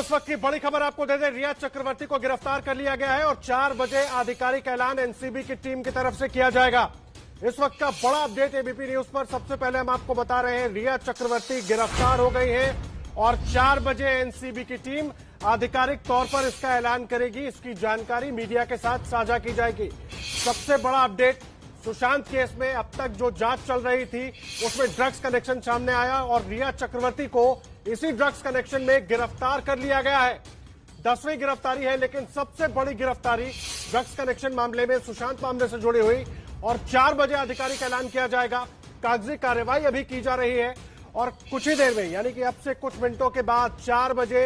इस वक्त की बड़ी खबर आपको दे दें, रिया चक्रवर्ती को गिरफ्तार कर लिया गया है और 4 बजे आधिकारिक ऐलान एनसीबी की टीम की तरफ से किया जाएगा। इस वक्त का बड़ा अपडेट एबीपी न्यूज पर। सबसे पहले हम आपको बता रहे हैं, रिया चक्रवर्ती गिरफ्तार हो गई है और 4 बजे एनसीबी की टीम आधिकारिक तौर पर इसका ऐलान करेगी। इसकी जानकारी मीडिया के साथ साझा की जाएगी। सबसे बड़ा अपडेट, सुशांत केस में अब तक जो जांच चल रही थी उसमें ड्रग्स कनेक्शन सामने आया और रिया चक्रवर्ती को इसी ड्रग्स कनेक्शन में गिरफ्तार कर लिया गया है। 10वीं गिरफ्तारी है, लेकिन सबसे बड़ी गिरफ्तारी ड्रग्स कनेक्शन मामले में, सुशांत मामले से जुड़ी हुई। और 4 बजे आधिकारिक ऐलान किया जाएगा। कागजी कार्रवाई अभी की जा रही है और कुछ ही देर में, यानी कि अब से कुछ मिनटों के बाद 4 बजे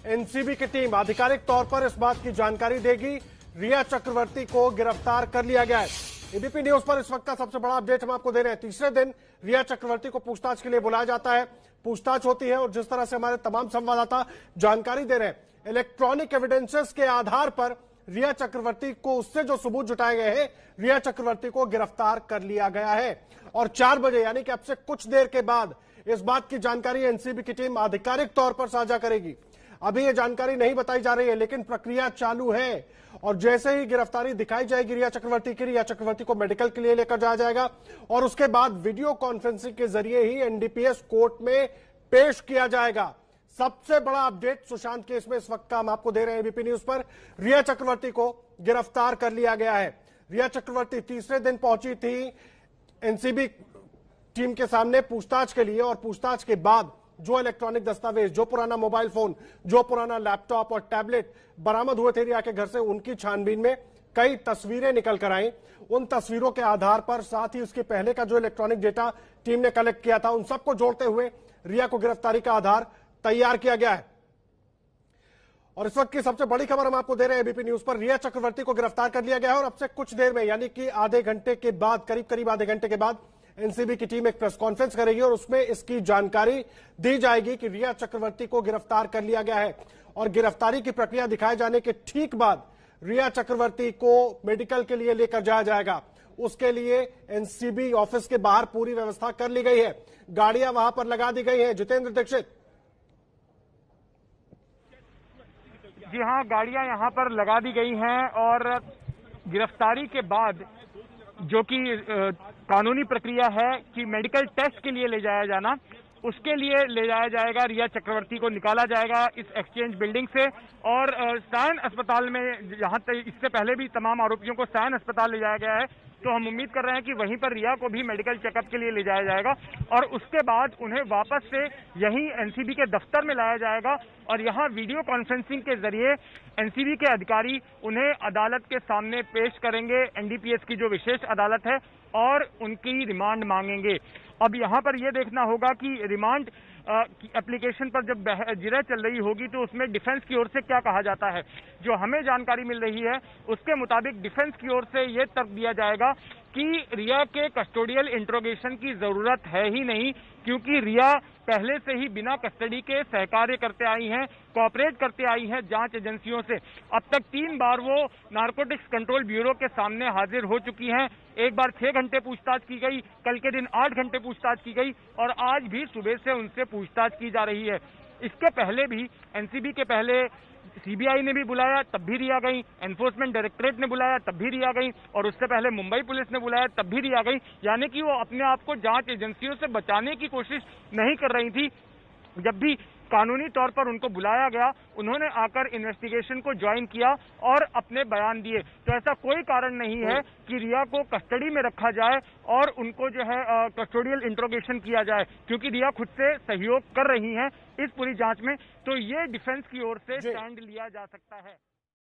एनसीबी की टीम आधिकारिक तौर पर इस बात की जानकारी देगी। रिया चक्रवर्ती को गिरफ्तार कर लिया गया है। एबीपी न्यूज पर इस वक्त का सबसे बड़ा अपडेट हम आपको दे रहे हैं। तीसरे दिन रिया चक्रवर्ती को पूछताछ के लिए बुलाया जाता है। पूछताछ होती है और जिस तरह से हमारे तमाम संवाददाता जानकारी दे रहे हैं, इलेक्ट्रॉनिक एविडेंसेस के आधार पर रिया चक्रवर्ती को, उससे जो सबूत जुटाए गए हैं, रिया चक्रवर्ती को गिरफ्तार कर लिया गया है। और 4 बजे यानी कि अब से कुछ देर के बाद इस बात की जानकारी एनसीबी की टीम आधिकारिक तौर पर साझा करेगी। अभी यह जानकारी नहीं बताई जा रही है, लेकिन प्रक्रिया चालू है और जैसे ही गिरफ्तारी दिखाई जाएगी रिया चक्रवर्ती को मेडिकल के लिए लेकर जाया जाएगा और उसके बाद वीडियो कॉन्फ्रेंसिंग के जरिए ही एनडीपीएस कोर्ट में पेश किया जाएगा। सबसे बड़ा अपडेट सुशांत केस में इस वक्त का हम आपको दे रहे हैं एबीपी न्यूज पर। रिया चक्रवर्ती को गिरफ्तार कर लिया गया है। रिया चक्रवर्ती तीसरे दिन पहुंची थी एनसीबी टीम के सामने पूछताछ के लिए और पूछताछ के बाद जो इलेक्ट्रॉनिक दस्तावेज, जो पुराना मोबाइल फोन, जो पुराना लैपटॉप और टैबलेट बरामद हुए थे रिया के घर से, उनकी छानबीन में कई तस्वीरें निकल कर आई। उन तस्वीरों के आधार पर, साथ ही उसके पहले का जो इलेक्ट्रॉनिक डेटा टीम ने कलेक्ट किया था, उन सबको जोड़ते हुए रिया को गिरफ्तारी का आधार तैयार किया गया है। और इस वक्त की सबसे बड़ी खबर हम आपको दे रहे हैं एबीपी न्यूज पर। रिया चक्रवर्ती को गिरफ्तार कर लिया गया है और अब से कुछ देर में, यानी कि आधे घंटे के बाद, करीब आधे घंटे के बाद एनसीबी की टीम एक प्रेस कॉन्फ्रेंस करेगी और उसमें इसकी जानकारी दी जाएगी कि रिया चक्रवर्ती को गिरफ्तार कर लिया गया है। और गिरफ्तारी की प्रक्रिया दिखाए जाने के ठीक बाद रिया चक्रवर्ती को मेडिकल के लिए लेकर जाया जाएगा। उसके लिए एनसीबी ऑफिस के बाहर पूरी व्यवस्था कर ली गई है। गाड़ियां वहां पर लगा दी गई है। जितेंद्र दीक्षित। जी हाँ, गाड़ियां यहां पर लगा दी गई हैं और गिरफ्तारी के बाद जो कि कानूनी प्रक्रिया है कि मेडिकल टेस्ट के लिए ले जाया जाना, उसके लिए ले जाया जाएगा। रिया चक्रवर्ती को निकाला जाएगा इस एक्सचेंज बिल्डिंग से और सायन अस्पताल में, जहां तक इससे पहले भी तमाम आरोपियों को सायन अस्पताल ले जाया गया है, तो हम उम्मीद कर रहे हैं कि वहीं पर रिया को भी मेडिकल चेकअप के लिए ले जाया जाएगा और उसके बाद उन्हें वापस से यहीं एनसीबी के दफ्तर में लाया जाएगा और यहां वीडियो कॉन्फ्रेंसिंग के जरिए एनसीबी के अधिकारी उन्हें अदालत के सामने पेश करेंगे, एनडीपीएस की जो विशेष अदालत है, और उनकी रिमांड मांगेंगे। अब यहाँ पर यह देखना होगा कि रिमांड एप्लीकेशन पर जब जिरह चल रही होगी तो उसमें डिफेंस की ओर से क्या कहा जाता है। जो हमें जानकारी मिल रही है उसके मुताबिक डिफेंस की ओर से यह तर्क दिया जाएगा कि रिया के कस्टोडियल इंट्रोगेशन की जरूरत है ही नहीं, क्योंकि रिया पहले से ही बिना कस्टडी के सहकार्य करते आई हैं, कोऑपरेट करते आई हैं जांच एजेंसियों से। अब तक 3 बार वो नारकोटिक्स कंट्रोल ब्यूरो के सामने हाजिर हो चुकी हैं। एक बार 6 घंटे पूछताछ की गई, कल के दिन 8 घंटे पूछताछ की गई और आज भी सुबह से उनसे पूछताछ की जा रही है। इसके पहले भी एनसीबी के पहले सीबीआई ने भी बुलाया, तब भी रिया गई, एनफोर्समेंट डायरेक्टरेट ने बुलाया, तब भी रिया गई और उससे पहले मुंबई पुलिस ने बुलाया, तब भी रिया गई। यानी कि वो अपने आप को जांच एजेंसियों से बचाने की कोशिश नहीं कर रही थी। जब भी कानूनी तौर पर उनको बुलाया गया, उन्होंने आकर इन्वेस्टिगेशन को ज्वाइन किया और अपने बयान दिए। तो ऐसा कोई कारण नहीं है कि रिया को कस्टडी में रखा जाए और उनको जो है कस्टोडियल इंट्रोगेशन किया जाए, क्योंकि रिया खुद से सहयोग कर रही हैं इस पूरी जांच में। तो ये डिफेंस की ओर से स्टैंड लिया जा सकता है।